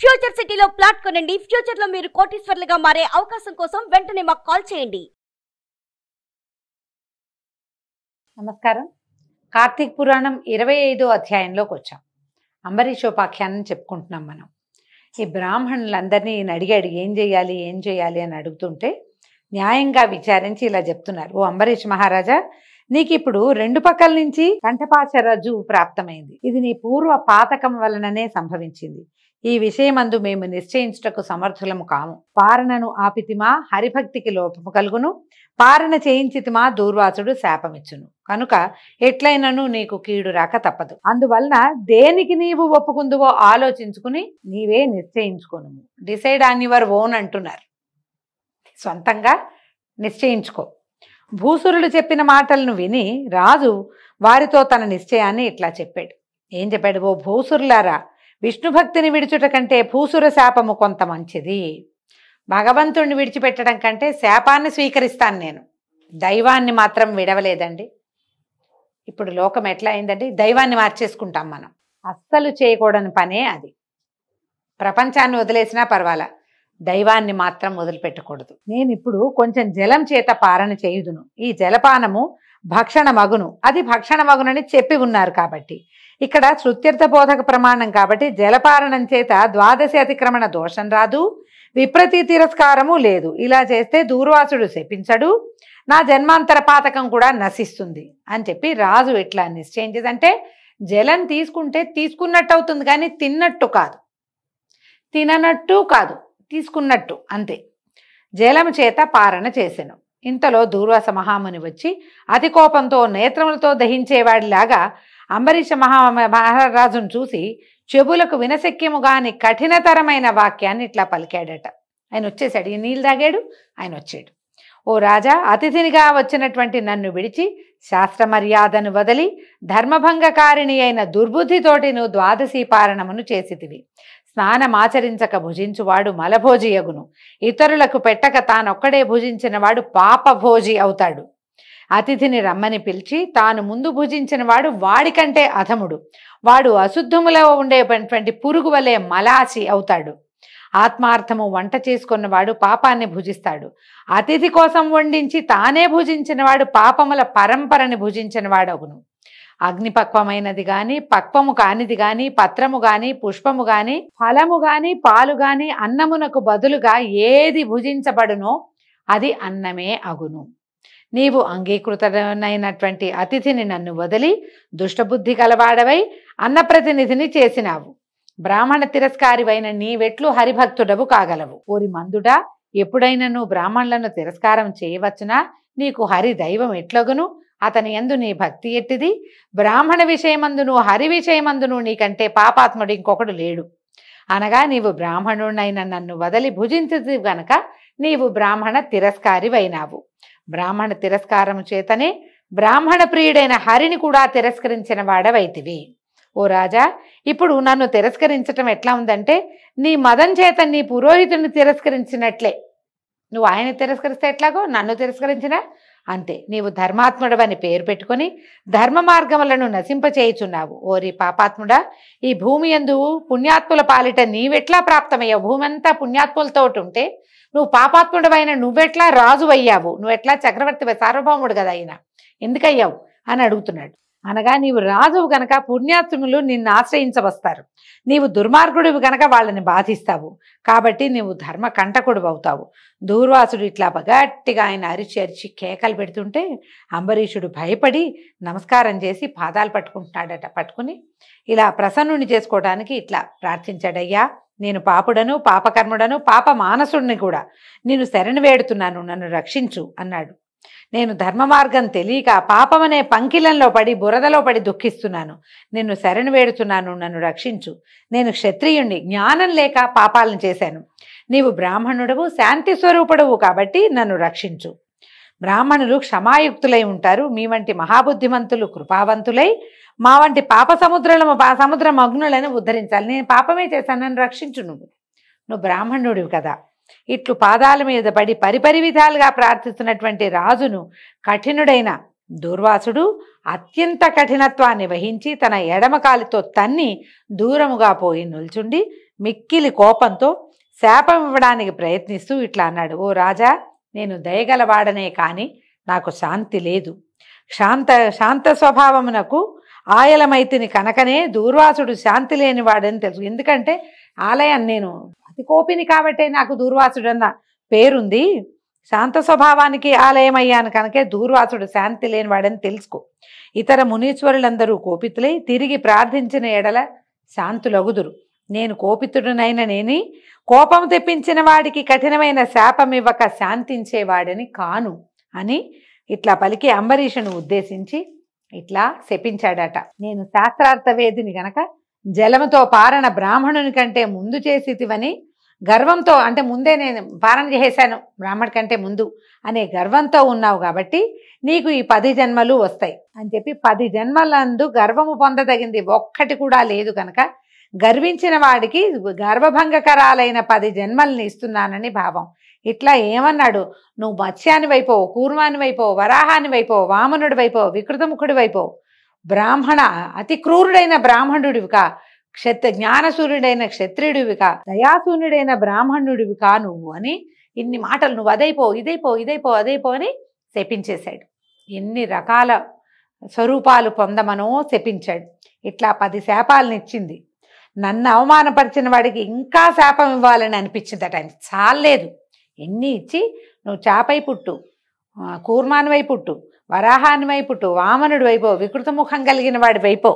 Future సిటీలో plot కొనండి. Future లో మీరు కోటీశ్వర్లుగా మారే అవకాశం కోసం వెంటనే మాకు కాల్ చేయండి. నమస్కారం. కార్తీక పురాణం 25వ అధ్యాయంలోకి వచ్చాం. అంబరీషోపాఖ్యానం చెప్పుకుంటున్నాం మనం. ఈ బ్రాహ్మణులందరినీ ఈయన అడిగాడు, ఏం చేయాలి అని అడుగుతుంటే న్యాయంగా విచారించి ఇలా చెప్తున్నారు. ఓ అంబరీష్ మహారాజా, నీకు ఇప్పుడు రెండు పక్కల నుంచి కంఠపాశరజ్జు ప్రాప్తమైంది. ఇది నీ పూర్వ పాతకం వలననే సంభవించింది. ఈ విషయమందు మేము నిశ్చయించుటకు సమర్థులము కాము. పారణను ఆపితిమా హరిభక్తికి లోపము కలుగును, పారణ చేయించితిమా దూర్వాసుడు శాపమిచ్చును. కనుక ఎట్లయినను నీకు కీడు రాక తప్పదు. అందువలన దేనికి నీవు ఒప్పుకుందువో ఆలోచించుకుని నీవే నిశ్చయించుకోను. డిసైడ్ ఆన్ యువర్ ఓన్ అంటున్నారు. సొంతంగా నిశ్చయించుకో. భూసురుడు చెప్పిన మాటలను విని రాజు వారితో తన నిశ్చయాన్ని ఇట్లా చెప్పాడు. ఏం చెప్పాడు? ఓ భూసురులారా, విష్ణుభక్తిని విడిచుట కంటే భూసుర శాపము కొంత మంచిది. భగవంతుణ్ణి విడిచిపెట్టడం కంటే శాపాన్ని స్వీకరిస్తాను నేను. దైవాన్ని మాత్రం విడవలేదండి. ఇప్పుడు లోకం ఎట్లా అయిందండి? దైవాన్ని మార్చేసుకుంటాం మనం. అస్సలు చేయకూడని పనే అది. ప్రపంచాన్ని వదిలేసినా పర్వాలా, దైవాన్ని మాత్రం వదిలిపెట్టకూడదు. నేను ఇప్పుడు కొంచెం జలం చేత పారణ చేయుదును. ఈ జలపానము భక్షణ మగును. అది భక్షణ మగునని చెప్పి ఉన్నారు కాబట్టి ఇక్కడ శృత్యర్థ బోధక ప్రమాణం కాబట్టి జలపారణం చేత ద్వాదశి అతిక్రమణ దోషం రాదు, విప్రతి తిరస్కారము లేదు. ఇలా చేస్తే దూర్వాసుడు శపించడు, నా జన్మాంతర పాతకం కూడా నశిస్తుంది అని చెప్పి రాజు ఎట్లా నిశ్చయించేదంటే, జలం తీసుకుంటే తీసుకున్నట్టు అవుతుంది కానీ తిన్నట్టు కాదు, తిననట్టు కాదు, తీసుకున్నట్టు అంతే. జలము చేత పారణ చేసెను. ఇంతలో దూర్వాస మహాముని వచ్చి అతి కోపంతో నేత్రములతో దహించేవాడిలాగా అంబరీష మహారాజును చూసి చెబులకు వినశక్యము గాని కఠినతరమైన వాక్యాన్ని ఇట్లా పలికాడట. ఆయన వచ్చేసాడు. ఈ నీళ్ళు తాగాడు, ఆయన వచ్చాడు. ఓ రాజా, అతిథినిగా వచ్చినటువంటి నన్ను విడిచి శాస్త్ర మర్యాదను వదిలి ధర్మభంగకారిణి అయిన దుర్బుద్ధితోటి నువ్వు ద్వాదశీ పారణమును చేసితివి. స్నానమాచరించక భుజించువాడు మలభోజియగును. ఇతరులకు పెట్టక తానొక్కడే భుజించిన వాడు పాపభోజి అవుతాడు. అతిథిని రమ్మని పిలిచి తాను ముందు భుజించిన వాడు వాడికంటే అధముడు. వాడు అశుద్ధములో ఉండేటువంటి పురుగు వలె మలాసి అవుతాడు. ఆత్మార్థము వంట చేసుకున్నవాడు పాపాన్ని భుజిస్తాడు. అతిథి కోసం వండించి తానే భుజించిన వాడు పాపముల పరంపరని భుజించిన వాడగును. అగ్నిపక్వమైనది గాని పక్వము కానిది గాని పత్రము గాని పుష్పము గాని ఫలము గాని పాలు గాని అన్నమునకు బదులుగా ఏది భుజించబడునో అది అన్నమే అగును. నీవు అంగీకృతమైనటువంటి అతిథిని నన్ను వదిలి దుష్టబుద్ధి కలవాడవై అన్నప్రతినిధిని చేసినావు. బ్రాహ్మణ తిరస్కారివైన నీవెట్లు హరిభక్తుడవు కాగలవు? ఓరి మందుడా, ఎప్పుడైనా నువ్వు బ్రాహ్మణులను తిరస్కారం చేయవచ్చునా? నీకు హరి దైవం ఎట్లగును? అతని యందు నీ భక్తి ఎట్టిది? బ్రాహ్మణ విషయమందును హరి విషయమందును నీకంటే పాపాత్ముడు ఇంకొకడు లేడు. అనగా నీవు బ్రాహ్మణుడైన నన్ను వదలి భుజించదు గనక నీవు బ్రాహ్మణ తిరస్కారివైనావు. బ్రాహ్మణ తిరస్కారము చేతనే బ్రాహ్మణ ప్రియుడైన హరిని కూడా తిరస్కరించిన వాడవైతివి. ఓ రాజా, ఇప్పుడు నన్ను తిరస్కరించటం ఎట్లా ఉందంటే, నీ మదం చేత నీ పురోహితుడిని తిరస్కరించినట్లే. నువ్వు ఆయన తిరస్కరిస్తే ఎట్లాగో నన్ను తిరస్కరించినా అంతే. నీవు ధర్మాత్ముడవని పేరు పెట్టుకుని ధర్మ మార్గములను నశింపచేయుచున్నావు. ఓరి పాపాత్ముడా, ఈ భూమి యందు పుణ్యాత్ముల పాలిట నీవెట్లా ప్రాప్తమయ్యావు? భూమి అంతా పుణ్యాత్ములతో ఉంటే నువ్వు పాపాత్ముడవైన నువ్వెట్లా రాజు అయ్యావు? నువ్వెట్లా చక్రవర్తి సార్వభౌముడు కదా అయినా ఎందుకయ్యావు అని అడుగుతున్నాడు. అనగా నీవు రాజువు గనక పుణ్యాత్ములు నిన్ను ఆశ్రయించవస్తారు. నీవు దుర్మార్గుడివి గనక వాళ్ళని బాధిస్తావు. కాబట్టి నీవు ధర్మ కంటకుడు అవుతావు. దూర్వాసుడు ఇట్లా గట్టిగా ఆయన అరిచి కేకలు పెడుతుంటే అంబరీషుడు భయపడి నమస్కారం చేసి పాదాలు పట్టుకుంటున్నాడట. పట్టుకుని ఇలా ప్రసన్నుని చేసుకోవడానికి ఇట్లా ప్రార్థించాడయ్యా, నేను పాపుడను, పాపకర్ముడను, పాప మానసుడిని కూడా. నేను శరణు వేడుతున్నాను, నన్ను రక్షించు అన్నాడు. నేను ధర్మ మార్గం తెలియక పాపమనే పంకిలంలో పడి బురదలో పడి దుఃఖిస్తున్నాను. నిన్ను శరణు వేడుతున్నాను, నన్ను రక్షించు. నేను క్షత్రియుణ్ణి, జ్ఞానం లేక పాపాలను చేశాను. నీవు బ్రాహ్మణుడవు, శాంతి స్వరూపుడవు కాబట్టి నన్ను రక్షించు. బ్రాహ్మణులు క్షమాయుక్తులై ఉంటారు. మీ వంటి మహాబుద్ధిమంతులు కృపావంతులై మా వంటి పాప సముద్ర మగ్నులను ఉద్ధరించాలి. నేను పాపమే చేశాను, నన్ను రక్షించు. నువ్వు బ్రాహ్మణుడివి కదా. ఇట్లు పాదాల మీద పడి పరిపరి విధాలుగా ప్రార్థిస్తున్నటువంటి రాజును కఠినుడైన దూర్వాసుడు అత్యంత కఠినత్వాన్ని వహించి తన ఎడమకాలితో తన్ని దూరముగా పోయి నిల్చుండి మిక్కిలి కోపంతో శాపం ఇవ్వడానికి ప్రయత్నిస్తూ ఇట్లా అన్నాడు, ఓ రాజా, నేను దయగలవాడనే కానీ నాకు శాంతి లేదు. శాంత స్వభావమునకు ఆయలమైతిని కనుకనే దూర్వాసుడు శాంతి లేనివాడని తెలుసు. ఎందుకంటే ఆలయం నేను అతి కోపిని కాబట్టే నాకు దూర్వాసుడు అన్న పేరుంది. శాంత స్వభావానికి ఆలయం అయ్యాను కనుకే దూర్వాసుడు శాంతి లేనివాడని తెలుసుకో. ఇతర మునీశ్వరులందరూ కోపితులై తిరిగి ప్రార్థించిన ఎడల శాంతులగుదురు. నేను కోపితుడునైన నేని కోపం తెప్పించిన వాడికి కఠినమైన శాపం ఇవ్వక శాంతించేవాడని కాను అని ఇట్లా పలికి అంబరీషుని ఉద్దేశించి ఇట్లా శపించాడట. నేను శాస్త్రార్థవేదిని గనక జలముతో పారణ బ్రాహ్మణుని కంటే ముందు చేసితివని గర్వంతో, అంటే ముందే నేను పారణ చేశాను బ్రాహ్మణి కంటే ముందు అనే గర్వంతో ఉన్నావు కాబట్టి నీకు ఈ 10 జన్మలు వస్తాయి అని చెప్పి 10 జన్మలందు గర్వము పొందదగింది ఒక్కటి కూడా లేదు కనుక గర్వించిన వాడికి గర్వభంగకరాలైన 10 జన్మల్ని ఇస్తున్నానని భావం. ఇట్లా ఏమన్నాడు, నువ్వు మత్స్యాని వైపోవు, కూర్మాని వైపోవు, వరాహాని వైపోవు, వామనుడి వైపోవు, వికృతముఖుడి వైపోవు, బ్రాహ్మణ అతి క్రూరుడైన బ్రాహ్మణుడివికా, జ్ఞానసూర్యుడైన క్షత్రియుడివికా, దయాసూర్యుడైన బ్రాహ్మణుడివికా నువ్వు అని ఇన్ని మాటలు, నువ్వు అదైపో ఇదైపో ఇదైపో అదైపో అని శపించేశాడు. ఎన్ని రకాల స్వరూపాలు పొందమనో శపించాడు. ఇట్లా 10 శాపాలను ఇచ్చింది. నన్ను అవమానపరిచిన వాడికి ఇంకా శాపం ఇవ్వాలని అనిపించిందట. ఆయన చాలేదు, ఎన్ని ఇచ్చి నువ్వు చాపై పుట్టు, కూర్మానివై పుట్టు, వరాహానివై పుట్టు, వామనుడి వైపో, వికృతముఖం కలిగిన వాడి వైపో,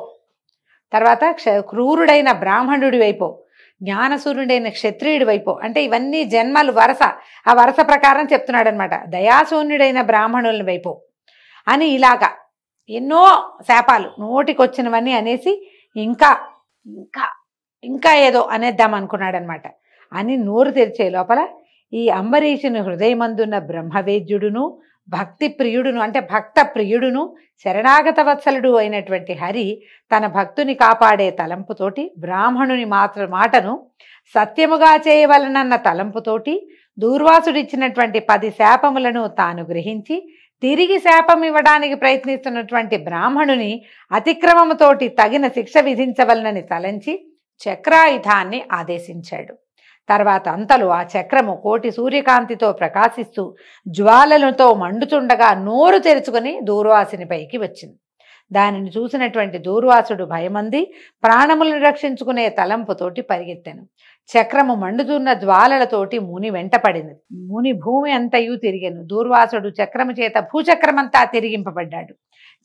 తర్వాత క్రూరుడైన బ్రాహ్మణుడి వైపో, జ్ఞానసూర్యుడైన క్షత్రియుడి వైపో, అంటే ఇవన్నీ జన్మలు వరస, ఆ వరస ప్రకారం చెప్తున్నాడు అనమాట. దయాశూన్యుడైన బ్రాహ్మణుల వైపో అని ఇలాగా ఎన్నో శాపాలు నోటికొచ్చినవన్నీ అనేసి ఇంకా ఇంకా ఇంకా ఏదో అనేద్దాం అనుకున్నాడు అనమాట. అని నోరు తెరిచే లోపల ఈ అంబరీషుని హృదయమందున్న బ్రహ్మవేద్యుడును భక్తి ప్రియుడును, అంటే భక్త ప్రియుడును శరణాగత వత్సలుడు అయినటువంటి హరి తన భక్తుని కాపాడే తలంపుతోటి బ్రాహ్మణుని మాటను సత్యముగా చేయవలనన్న తలంపుతోటి దూర్వాసుడిచ్చినటువంటి 10 శాపములను తాను గ్రహించి తిరిగి శాపం ఇవ్వడానికి ప్రయత్నిస్తున్నటువంటి బ్రాహ్మణుని అతిక్రమముతోటి తగిన శిక్ష విధించవలనని తలంచి చక్రాయుధాన్ని ఆదేశించాడు. తర్వాత అంతలో ఆ చక్రము కోటి సూర్యకాంతితో ప్రకాశిస్తూ జ్వాలలతో మండుచుండగా నోరు తెరుచుకొని దూర్వాసునిపైకి వచ్చింది. దానిని చూసినటువంటి దూర్వాసుడు భయమంది ప్రాణములను రక్షించుకునే తలంపుతోటి పరిగెత్తాను. చక్రము మండుతున్న జ్వాలలతోటి ముని వెంటపడింది. ముని భూమి అంతయు తిరిగెను. దూర్వాసుడు చక్రము చేత భూచక్రమంతా తిరిగింపబడ్డాడు.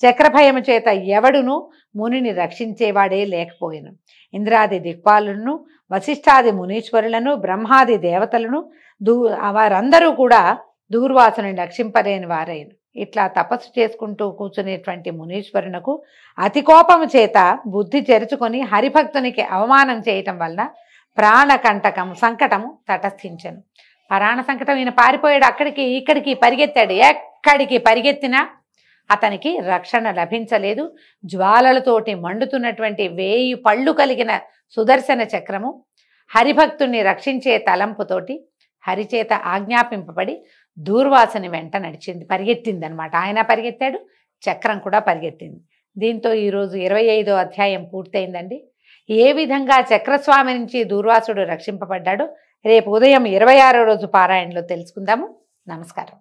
చక్రభయము చేత ఎవడును మునిని రక్షించేవాడే లేకపోయాను. ఇంద్రాది దిక్పాలులను, వశిష్ఠాది మునీశ్వరులను, బ్రహ్మాది దేవతలను వారందరూ కూడా దూర్వాసుని రక్షింపలేని వారైన. ఇట్లా తపస్సు చేసుకుంటూ కూర్చునేటువంటి మునీశ్వరునకు అతి కోపము చేత బుద్ధి చెరుచుకొని హరిభక్తునికి అవమానం చేయటం వలన సంకటము తటస్థించను. ప్రాణ సంకటం, ఈయన పారిపోయాడు, అక్కడికి ఇక్కడికి పరిగెత్తాడు. ఎక్కడికి పరిగెత్తినా అతనికి రక్షణ లభించలేదు. జ్వాలలతోటి మండుతున్నటువంటి 1000 పళ్ళు కలిగిన సుదర్శన చక్రము హరిభక్తుణ్ణి రక్షించే తలంపుతోటి హరిచేత ఆజ్ఞాపింపబడి దూర్వాసుని వెంట పరిగెత్తింది అనమాట. ఆయన పరిగెత్తాడు, చక్రం కూడా పరిగెత్తింది. దీంతో ఈరోజు 25వ అధ్యాయం పూర్తయిందండి. ఏ విధంగా చక్రస్వామి నుంచి దూర్వాసుడు రక్షింపబడ్డాడో రేపు ఉదయం 26వ రోజు పారాయణలో తెలుసుకుందాము. నమస్కారం.